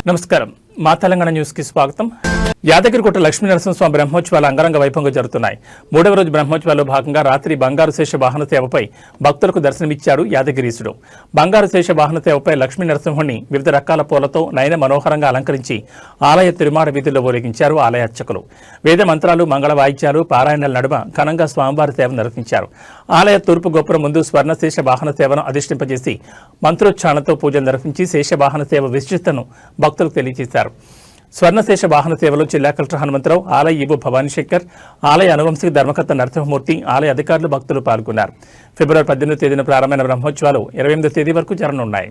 నమస్కారం. మా తెలంగాణ న్యూస్ కి స్వాగతం. యాదగిరిగుట్ట లక్ష్మీనరసింహస్వామి బ్రహ్మోత్సవాలు అంగరంగ వైభవంగా జరుగుతున్నాయి. 3వ రోజు బ్రహ్మోత్సవాల్లో భాగంగా రాత్రి బంగారు శేష వాహన సేవపై భక్తులకు దర్శనమిచ్చాడు యాదగిరీశుడు. బంగారు శేష వాహన సేవపై లక్ష్మీనరసింహుణ్ణి వివిధ రకాల పూలతో నయన మనోహరంగా అలంకరించి ఆలయ తిరుమాడ వీధుల్లో ఊరేగించారు ఆలయ అర్చకులు. వేద మంత్రాలు, మంగళ వాయిద్యాలు, పారాయణల నడుమ ఘనంగా స్వామివారి సేవ నిర్వహించారు. ఆలయ తూర్పు గోపురం ముందు స్వర్ణశేష వాహన సేవను అధిష్ఠింపజేసి మంత్రోచ్చారణతో పూజలు నిర్వహించి శేష వాహన సేవ విశిష్టతను భక్తులకు తెలియజేశారు. స్వర్ణశేష వాహన సేవలో జిల్లా కలెక్టర్ హనుమంతరావు, ఆలయ ఈవో భవానీశంకర్, ఆలయ అనువంశిక ధర్మకర్త నరసింహమూర్తి, ఆలయ అధికారులు, భక్తులు పాల్గొన్నారు. ఫిబ్రవరి 18వ తేదీన ప్రారంభమైన బ్రహ్మోత్సవాలు 28వ తేదీ వరకు జరగనున్నాయి.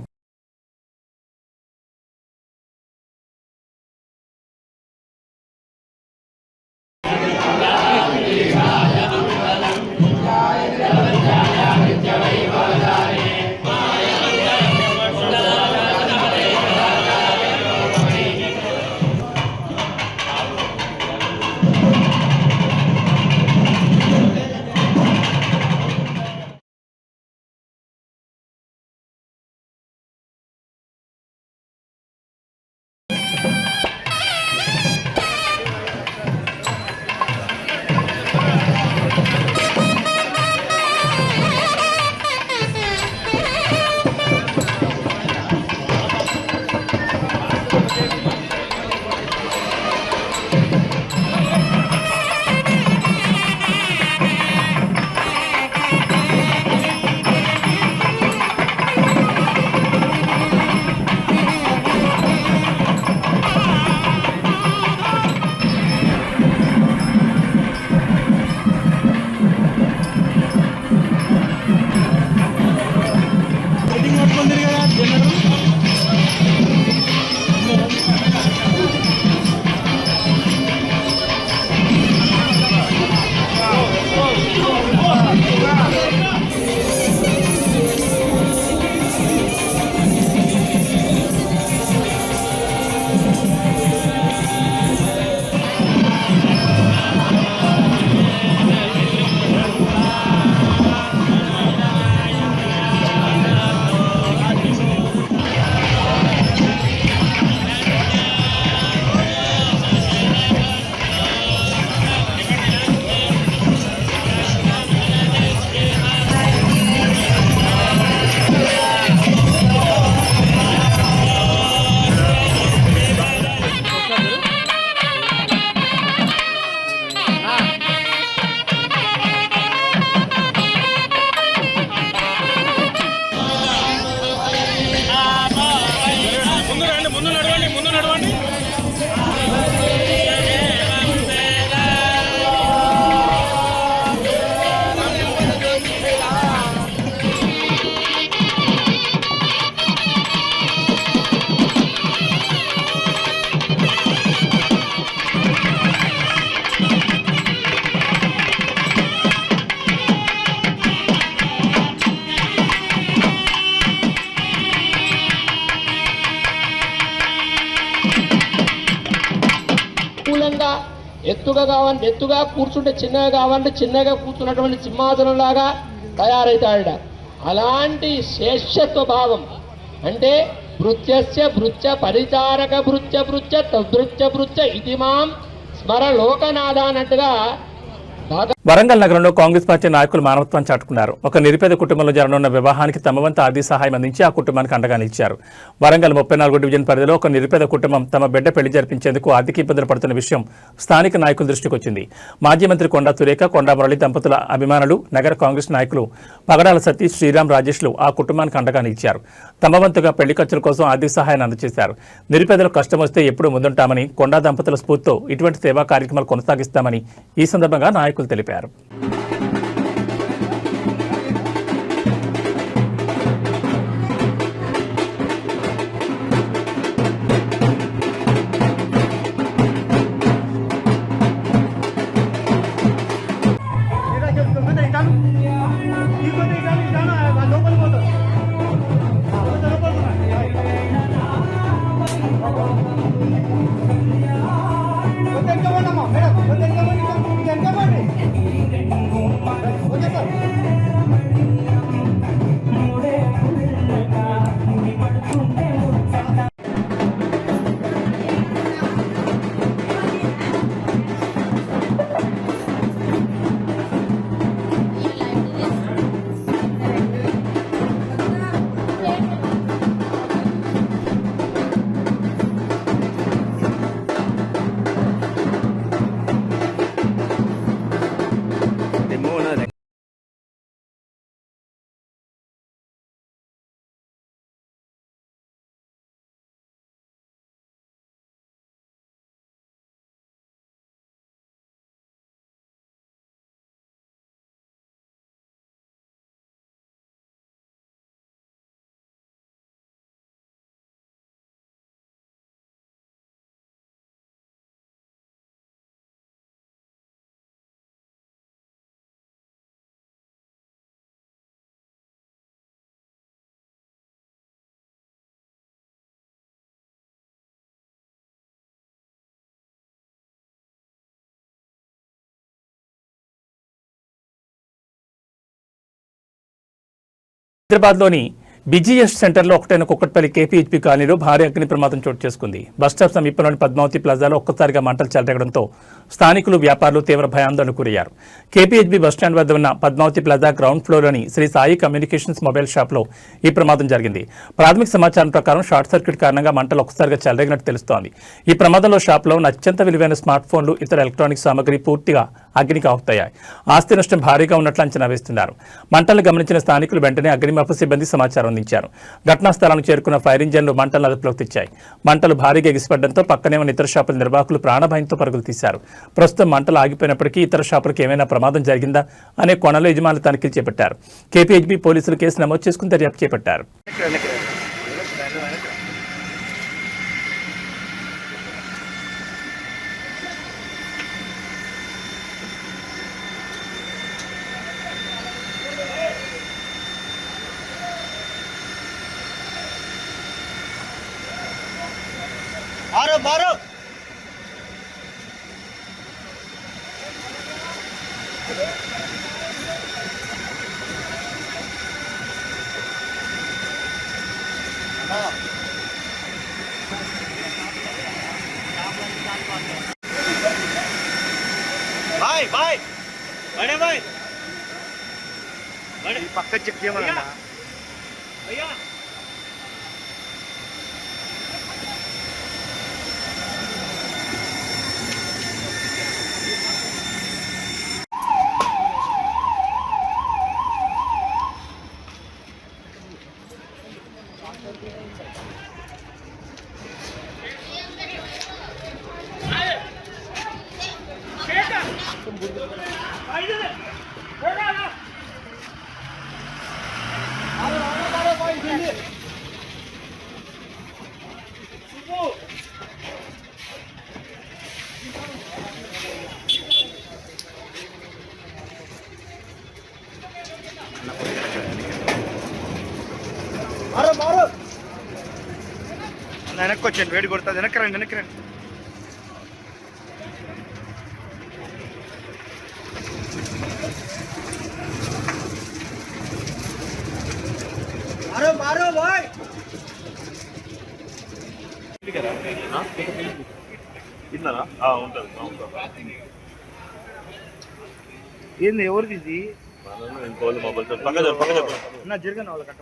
ఎత్తుగా కూర్చుంటే చిన్నగా కావాలంటే చిన్నగా కూర్చున్నటువంటి సింహాసనం లాగా తయారైతాడ. అలాంటి శేషత్వ భావం అంటే భృత్యస్య భృత్య పరిచారక భృత్య భృత్య తద్భృత్య భృత్య ఇది మాం స్మర లోకనాథ అన్నట్టుగా వరంగల్ నగరంలో కాంగ్రెస్ పార్టీ నాయకులు మానవత్వం చాటుకున్నారు. ఒక నిరుపేద కుటుంబంలో జరగనున్న వివాహానికి తమ వంతు ఆర్థిక సహాయం అందించి ఆ కుటుంబానికి అండగా నిలిచారు. వరంగల్ 34 డివిజన్ పరిధిలో ఒక నిరుపేద కుటుంబం తమ బిడ్డ పెళ్లి జరిపించేందుకు ఆర్థిక ఇబ్బందులు పడుతున్న విషయం స్థానిక నాయకుల దృష్టికి వచ్చింది. మాజీ మంత్రి కొండా సురేఖ, కొండా మురళి దంపతుల అభిమానులు, నగర కాంగ్రెస్ నాయకులు పగడాల సతీష్, శ్రీరామ్, రాజేష్లు ఆ కుటుంబానికి అండగా నిలిచారు. తమ వంతుగా పెళ్లి ఖర్చుల కోసం ఆర్థిక సహాయాన్ని అందజేశారు. నిరుపేదలకు కష్టం వస్తే ఎప్పుడూ ముందుంటామని, కొండా దంపతుల స్ఫూర్తితో ఇటువంటి సేవా కార్యక్రమాలు కొనసాగిస్తామని ఈ సందర్భంగా నాయకులు తెలిపారు. Thank you. హైదరాబాద్లోని బిజిఎస్ సెంటర్లో ఒకటైన కుక్కట్పల్లి కేపీహెచ్పీ కాలనీలో భారీ అగ్ని ప్రమాదం చోటు చేసుకుంది. బస్టాప్ సమీపంలోని పద్మావతి ప్లాజాలో ఒక్కసారిగా మంటలు చెలరేగడంతో స్థానికులు, వ్యాపారులు తీవ్ర భయాందోళనకు గురయ్యారు. కేపీహెచ్బీ బస్టాండ్ వద్ద ఉన్న పద్మావతి ప్లాజా గ్రౌండ్ ఫ్లోర్లోని శ్రీ సాయి కమ్యూనికేషన్స్ మొబైల్ షాప్లో ఈ ప్రమాదం జరిగింది. ప్రాథమిక సమాచారం ప్రకారం షార్ట్ సర్క్యూట్ కారణంగా మంటలు ఒక్కసారిగా చెలరేగినట్టు తెలుస్తోంది. ఈ ప్రమాదంలో షాప్లో ఉన్న అత్యంత విలువైన స్మార్ట్ ఫోన్లు, ఇతర ఎలక్ట్రానిక్ సామగ్రి పూర్తిగా అగ్నికి ఆహుతయ్యాయి. ఆస్తి నష్టం భారీగా ఉన్నట్లు అంచనా వేస్తున్నారు. మంటలను గమనించిన స్థానికులు వెంటనే అగ్నిమాపక సిబ్బంది సమాచారం అందించారు. ఘటనా స్థలానికి చేరుకున్న ఫైర్ ఇంజన్లు మంటలను అదుపులోకి తెచ్చాయి. మంటలు భారీగా ఎగిసిపడడంతో పక్కనే ఉన్న ఇతర షాపుల నిర్వాహకులు ప్రాణభయంతో పరుగులు తీశారు. ప్రస్తుతం మంటలు ఆగిపోయినప్పటికీ ఇతర షాపులకు ఏమైనా ప్రమాదం జరిగిందా అనే కోణంలో యజమానులు తనిఖీలు చేపట్టారు. కేపీహెచ్బీ పోలీసులు కేసు నమోదు చేసుకుని దర్యాప్తు చేపట్టారు. बारो भाई भाई बड़े भाई बड़े पक्का चेक किया भैया వెనక్కి వచ్చండి, వేడి కొడుతుంది. వెనక్కి రండి. మారో బాయ్ ఇన్నారా ఉంటుంది. ఏంది ఎవరిది ఇది? మొబైల్ జరిగిన వాళ్ళ కట్ట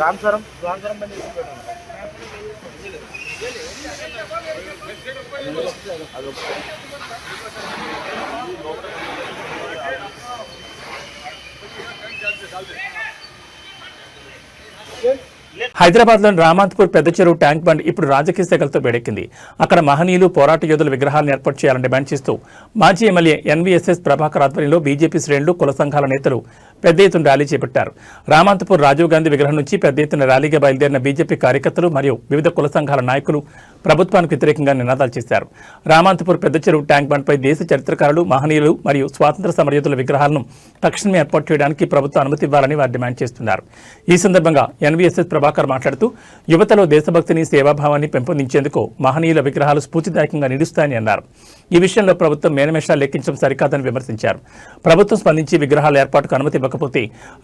రామస్వరం బండి హైదరాబాద్లోని రామాంతపూర్ పెద్ద చెరువు ట్యాంక్ బండ్ ఇప్పుడు రాజకీయ శాఖలతో వేడెక్కింది. అక్కడ మహనీయులు, పోరాట యోధుల విగ్రహాలను ఏర్పాటు చేయాలని డిమాండ్ చేస్తూ మాజీ ఎమ్మెల్యే ఎన్వీఎస్ఎస్ ప్రభాకర్ ఆధ్వర్యంలో బీజేపీ శ్రేణులు, కుల సంఘాల నేతలు పెద్ద ఎత్తున ర్యాలీ చేపట్టారు. రామాంతపూర్ రాజీవ్ గాంధీ విగ్రహం నుంచి పెద్ద ఎత్తున ర్యాలీగా బయలుదేరిన బీజేపీ కార్యకర్తలు మరియు వివిధ కుల సంఘాల నాయకులు ప్రభుత్వానికి వ్యతిరేకంగా నినాదాలు చేశారు. రామాంతపూర్ పెద్ద చెరువు ట్యాంక్ బండ్పై దేశ చరిత్రకారులు, మహనీయులు మరియు స్వాతంత్ర సమరయోధుల విగ్రహాలను తక్షణమే ఏర్పాటు చేయడానికి ప్రభుత్వం అనుమతి ఇవ్వాలని వారు డిమాండ్ చేస్తున్నారు. ఈ సందర్భంగా ఎన్వీఎస్ఎస్ ప్రభాకర్ మాట్లాడుతూ యువతలో దేశభక్తిని, సేవాభావాన్ని పెంపొందించేందుకు మహనీయుల విగ్రహాలు స్ఫూర్తిదాయకంగా నిలుస్తాయని అన్నారు. ఈ విషయంలో ప్రభుత్వం మేనమేషాలు లెక్కించడం సరికాదని విమర్శించారు. ప్రభుత్వం స్పందించి విగ్రహాల ఏర్పాటుకు అనుమతి ఇవ్వకపోతే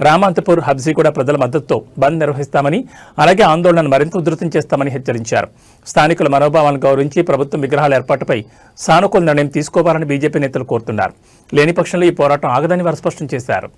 రామాంతపూర్, హబ్సీగూడ ప్రజల మద్దతుతో బంద్ నిర్వహిస్తామని, అలాగే ఆందోళనను మరింత ఉధృతం చేస్తామని హెచ్చరించారు. స్థానికుల మనోభావాలను గౌరవించి ప్రభుత్వం విగ్రహాల ఏర్పాటుపై సానుకూల నిర్ణయం తీసుకోవాలని బీజేపీ నేతలు కోరుతున్నారు. లేని పక్షంలో ఈ పోరాటం ఆగదని వారు స్పష్టం చేశారు.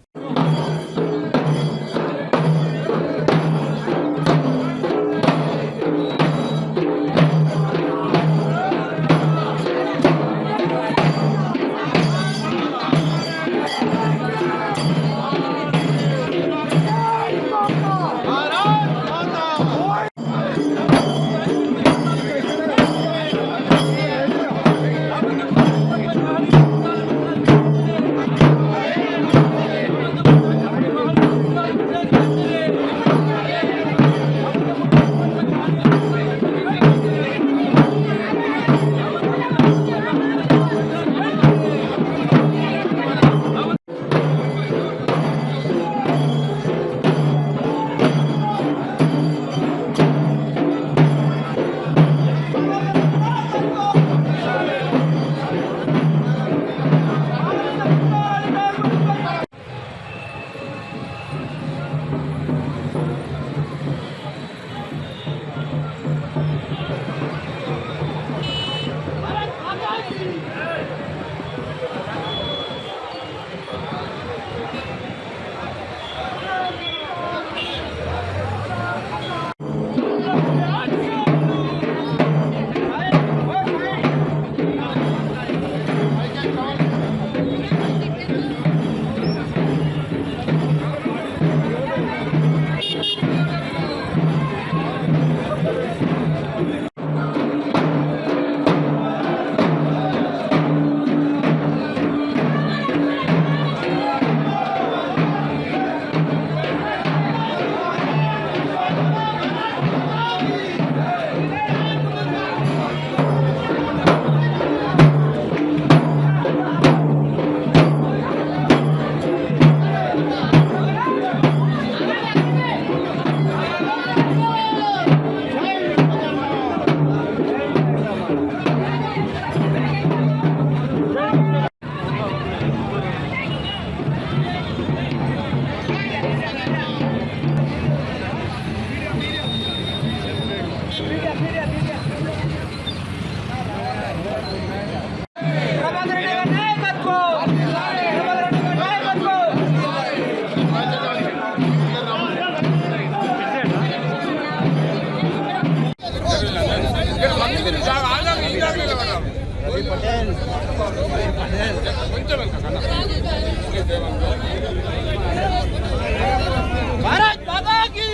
भारत माता की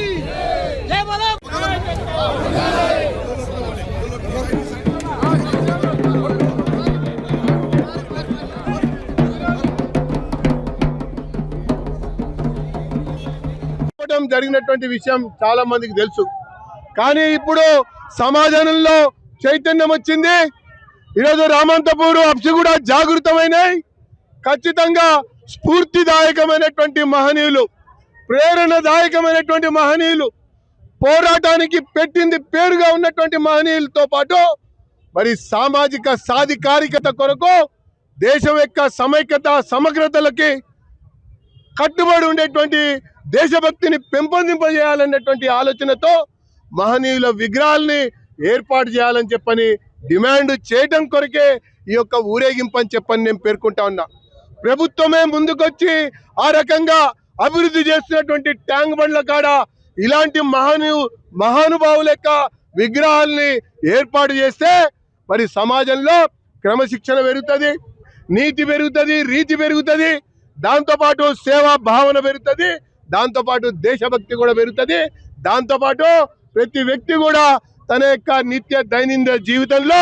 जय बोलो। జరిగినటువంటి విషయం చాలా మందికి తెలుసు. కానీ ఇప్పుడు సమాజంలో చైతన్యం వచ్చింది. ఈరోజు రామంతపూర్ అప్సిగూడ జాగృతమైనాయి. ఖచ్చితంగా స్ఫూర్తిదాయకమైనటువంటి మహనీయులు, ప్రేరణదాయకమైనటువంటి మహనీయులు, పోరాటానికి పెట్టింది పేరుగా ఉన్నటువంటి మహనీయులతో పాటు మరి సామాజిక సాధికారికత కొరకు దేశం యొక్క సమైక్యత సమగ్రతలకి కట్టుబడి ఉండేటువంటి దేశభక్తిని పెంపొందింపజేయాలన్నటువంటి ఆలోచనతో మహనీయుల విగ్రహాల్ని ఏర్పాటు చేయాలని చెప్పని డిమాండ్ చేయడం కొరకే ఈ యొక్క ఊరేగింపు అని చెప్పని నేను పేర్కొంటా ఉన్నా. ప్రభుత్వమే ముందుకొచ్చి ఆ రకంగా అభివృద్ధి చేస్తున్నటువంటి ట్యాంక్ బండ్ల కాడ ఇలాంటి మహానుభావుల యొక్క విగ్రహాల్ని ఏర్పాటు చేస్తే మరి సమాజంలో క్రమశిక్షణ పెరుగుతుంది, నీతి పెరుగుతుంది, రీతి పెరుగుతుంది, దాంతోపాటు సేవా భావన పెరుగుతుంది, దాంతోపాటు దేశభక్తి కూడా పెరుగుతుంది. దాంతోపాటు ప్రతి వ్యక్తి కూడా తన యొక్క నిత్య దైనందిన జీవితంలో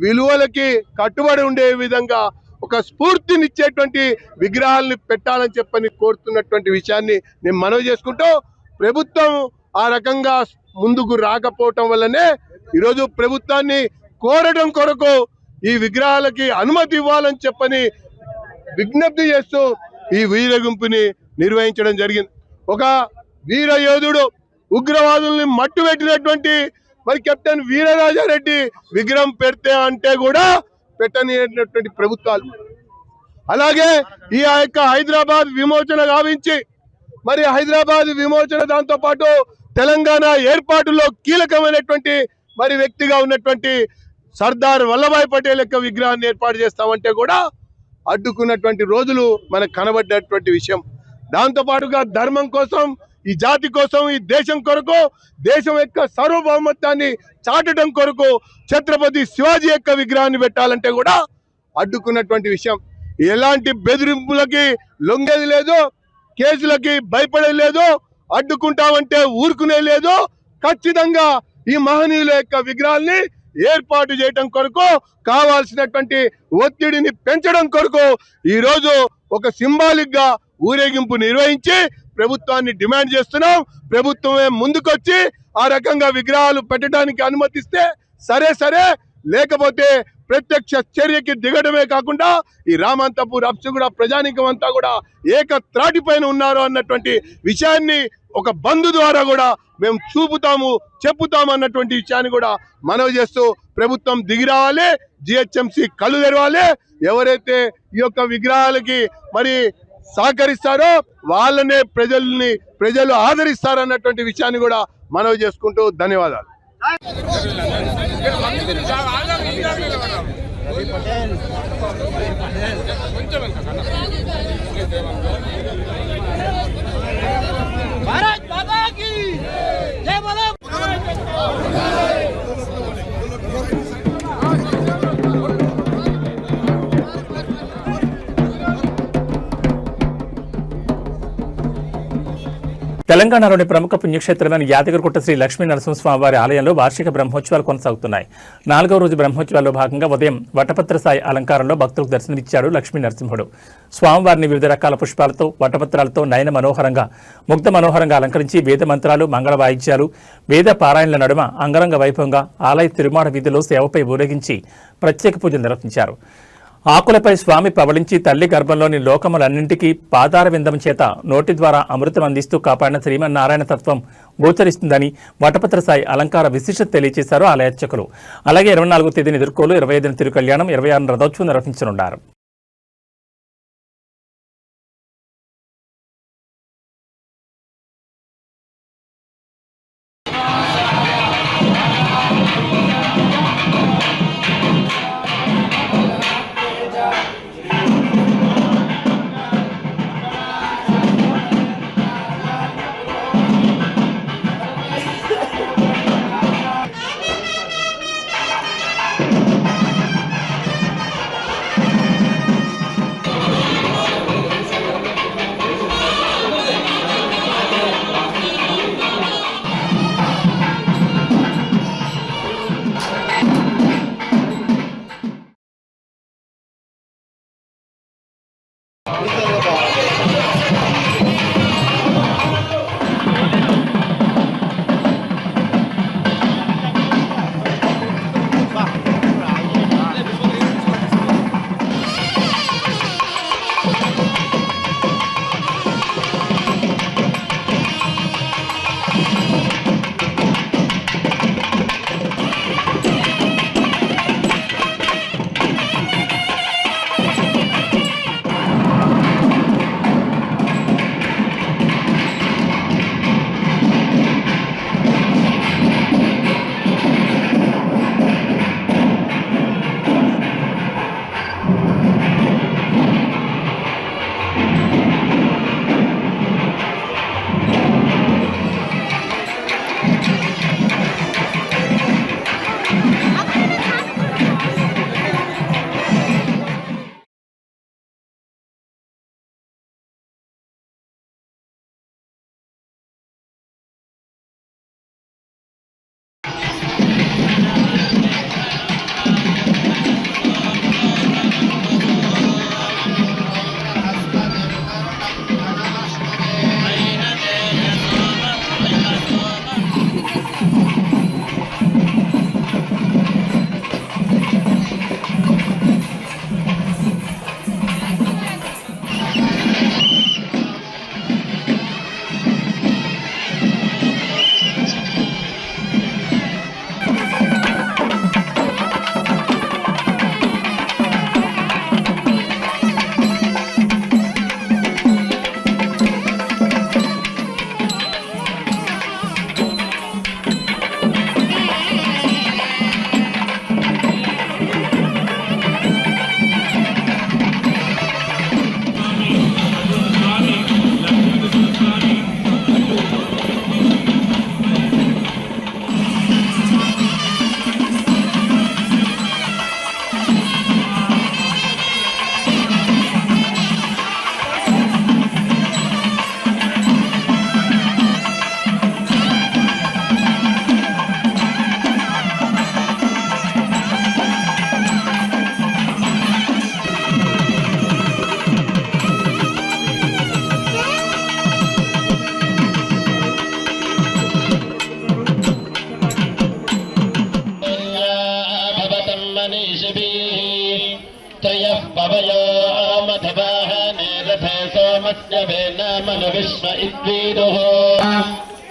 విలువలకి కట్టుబడి ఉండే విధంగా ఒక స్ఫూర్తినిచ్చేటువంటి విగ్రహాలని పెట్టాలని చెప్పని కోరుతున్నటువంటి విషయాన్ని నేను మనవి చేసుకుంటూ, ప్రభుత్వం ఆ రకంగా ముందుకు రాకపోవటం వల్లనే ఈరోజు ప్రభుత్వాన్ని కోరడం కొరకు ఈ విగ్రహాలకి అనుమతి ఇవ్వాలని చెప్పని విజ్ఞప్తి చేస్తూ ఈ వీరగుంపుని నిర్వహించడం జరిగింది. ఒక వీర యోధుడు ఉగ్రవాదుల్ని మట్టు పెట్టినటువంటి మరి కెప్టెన్ వీరరాజారెడ్డి విగ్రహం పెడితే అంటే కూడా పెట్టనిటువంటి ప్రభుత్వాలు, అలాగే ఈ యొక్క హైదరాబాద్ విమోచన గావించి మరి హైదరాబాద్ విమోచన దాంతో పాటు తెలంగాణ ఏర్పాటులో కీలకమైనటువంటి మరి వ్యక్తిగా ఉన్నటువంటి సర్దార్ వల్లభాయ్ పటేల్ యొక్క విగ్రహాన్ని ఏర్పాటు చేస్తామంటే కూడా అడ్డుకున్నటువంటి రోజులు మనకు కనబడ్డటువంటి విషయం. దాంతోపాటుగా ధర్మం కోసం, ఈ జాతి కోసం, ఈ దేశం కొరకు, దేశం యొక్క సార్వభౌమత్వాన్ని చాటడం కొరకు ఛత్రపతి శివాజీ యొక్క విగ్రహాన్ని పెట్టాలంటే కూడా అడ్డుకున్నటువంటి విషయం. ఎలాంటి బెదిరింపులకి లొంగేది లేదు, కేసులకి భయపడేది లేదు, అడ్డుకుంటామంటే ఊరుకునే లేదు. ఖచ్చితంగా ఈ మహనీయుల యొక్క విగ్రహాల్ని ఏర్పాటు చేయడం కొరకు కావాల్సినటువంటి ఒత్తిడిని పెంచడం కొరకు ఈ రోజు ఒక సింబాలిక్ గా ఊరేగింపు నిర్వహించి ప్రభుత్వాన్ని డిమాండ్ చేస్తున్నాం. ప్రభుత్వమే ముందుకొచ్చి ఆ రకంగా విగ్రహాలు పెట్టడానికి అనుమతిస్తే సరే, లేకపోతే ప్రత్యక్ష చర్యకి దిగడమే కాకుండా ఈ రామంతపూర్ అప్సిగూడ ప్రజానీకం అంతా కూడా ఏక త్రాటిపైన ఉన్నారు అన్నటువంటి విషయాన్ని ఒక బంధు ద్వారా కూడా మేము చెప్పుతాము అన్నటువంటి విషయాన్ని కూడా మనవి చేస్తూ ప్రభుత్వం దిగి రావాలి, జిహెచ్ఎంసీ కళ్ళు తెరవాలి. ఎవరైతే ఈ యొక్క విగ్రహాలకి మరి సహకరిస్తారో వాళ్ళనే ప్రజలు ఆదరిస్తారన్నటువంటి విషయాన్ని కూడా మనవి చేసుకుంటూ ధన్యవాదాలు. भारत माता की जय बोलो। తెలంగాణలోని ప్రముఖ పుణ్యక్షేత్రమైన యాదగిరిగుట్ట శ్రీ లక్ష్మీ నరసింహస్వామి వారి ఆలయంలో వార్షిక బ్రహ్మోత్సవాలు కొనసాగుతున్నాయి. 4వ రోజు బ్రహ్మోత్సవాల్లో భాగంగా ఉదయం వటపత్ర సాయి అలంకారంలో భక్తులకు దర్శనమిచ్చాడు లక్ష్మీ నరసింహుడు. స్వామివారిని వివిధ రకాల పుష్పాలతో, వటపత్రాలతో నయన మనోహరంగా, ముగ్ధ మనోహరంగా అలంకరించి వేద మంత్రాలు, మంగళ వాయిద్యాలు, వేద పారాయణల నడుమ అంగరంగ వైభవంగా ఆలయ తిరుమాడ వీధిలో సేవపై ఊరేగించి ప్రత్యేక పూజలు నిర్వహించారు. ఆకులపై స్వామి పవళించి తల్లి గర్భంలోని లోకములన్నింటికీ పాదార విందం చేత నోటి ద్వారా అమృతం అందిస్తూ కాపాడిన శ్రీమన్నారాయణ తత్వం గోచరిస్తుందని వటపత్ర సాయి అలంకార విశిష్టత తెలియజేశారు ఆలయార్చకులు. అలాగే 24వ తేదీని ఎదుర్కోలు, 25న తిరుకళ్యాణం, 26న రథోత్సవం నిర్వహించనున్నారు.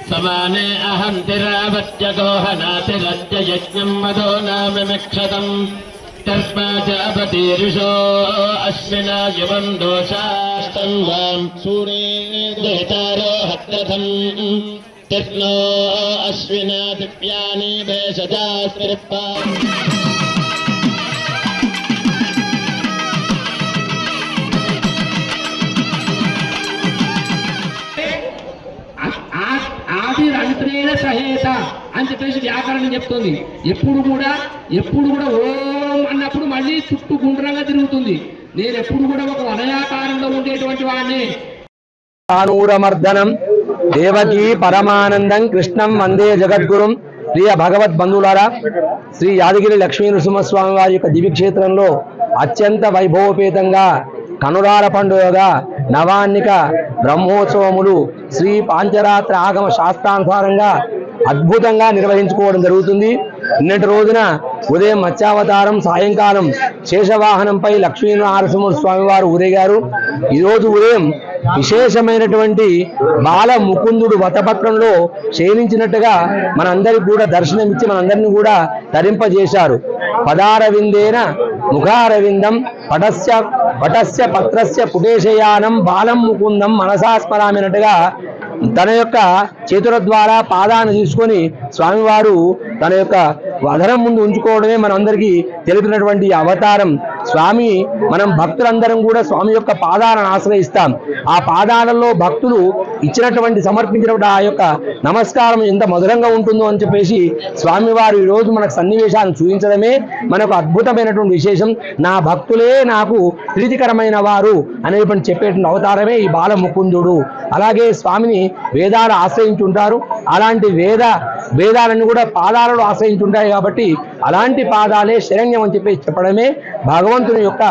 समाने अहंतिरावत्य गोहनातिरद्य यज्ञं मदो नाम मिक्षतम् तस्माचापतीरुषो अस्मिना युवं दोषास्तन्वां सूरे देतारो हत्रथम् तिर्नो अश्विना दिव्यानि भेषजास्त्रिप्पा ఆదిరంత్రేణ సహేత అని చెప్పేసి వ్యాకరణం చెప్తుంది. ఎప్పుడు కూడా ఓం అన్నప్పుడు మళ్ళీ చుట్టూ గుండ్రంగా తిరుగుతుంది. నేను ఎప్పుడు కూడా ఒక వలయాకారంలో ఉండేటువంటి వాడిని. ఆనూరమర్దనం దేవకీ పరమానందం కృష్ణం వందే జగద్గురుం. ప్రియ భగవద్ బంధువులారా, శ్రీ యాదగిరి లక్ష్మీ నృసింహస్వామి వారి యొక్క దివ్యక్షేత్రంలో అత్యంత వైభవోపేతంగా కనురాల పండుగగా నవాన్నిక బ్రహ్మోత్సవములు శ్రీ పాంచరాత్ర ఆగమ శాస్త్రానుసారంగా అద్భుతంగా నిర్వహించుకోవడం జరుగుతుంది. నిన్నటి రోజున ఉదయం మత్స్యావతారం, సాయంకాలం శేషవాహనంపై లక్ష్మీ నరసింహస్వామి వారు ఊరేగారు. ఈరోజు ఉదయం విశేషమైనటువంటి బాల ముకుందుడు వతపత్రంలో శయనించినట్టుగా మనందరికి కూడా దర్శనమిచ్చి మనందరినీ కూడా తరింపజేశారు. పదారవిందేన ముఖారవిందం పటస్య పత్రస్య పుటేశయానం బాలం ముకుందం మనసాస్మరామి అన్నట్టుగా తన యొక్క చేతుల ద్వారా పాదాన్ని తీసుకొని స్వామివారు తన యొక్క వదనం ముందు ఉంచుకోవడమే మనందరికీ తెలిపినటువంటి అవతారం స్వామి. మనం భక్తులందరం కూడా స్వామి యొక్క పాదాలను ఆశ్రయిస్తాం. ఆ పాదాలలో భక్తులు ఇచ్చినటువంటి సమర్పించినటువంటి ఆ యొక్క నమస్కారం ఎంత మధురంగా ఉంటుందో అని చెప్పేసి స్వామివారు ఈరోజు మనకు సన్నివేశాలను చూపించడమే మనకు అద్భుతమైనటువంటి విశేషం. నా భక్తులే నాకు ప్రీతికరమైన వారు అనేటువంటి చెప్పేటువంటి అవతారమే ఈ బాలముకుందుడు. అలాగే స్వామిని వేదాలు ఆశ్రయించుంటారు. అలాంటి వేదాలను కూడా పాదాలలో ఆశ్రయించుంటాయి కాబట్టి అలాంటి పాదాలే శరణ్యం అని చెప్పేసి చెప్పడమే భగవంతుని యొక్క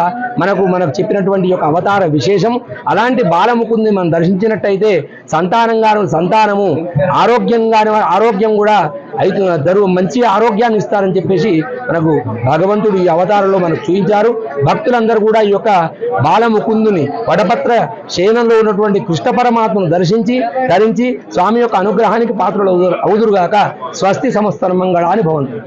మనకు చెప్పినటువంటి యొక్క అవతార విశేషం. అలాంటి బాలముకుంది మనం దర్శించినట్టయితే సంతానము ఆరోగ్యం కూడా మంచి ఆరోగ్యాన్ని ఇస్తారని చెప్పేసి మనకు భగవంతుడు ఈ అవతారంలో మనకు చూపించారు. భక్తులందరూ కూడా ఈ యొక్క బాలముకుందుని వడపత్ర శయనంలో ఉన్నటువంటి కృష్ణ పరమాత్మను ధరించి స్వామి యొక్క అనుగ్రహానికి పాత్రలు అవుదురుగాక. స్వస్తి సమస్తమంగళాని భవంతు.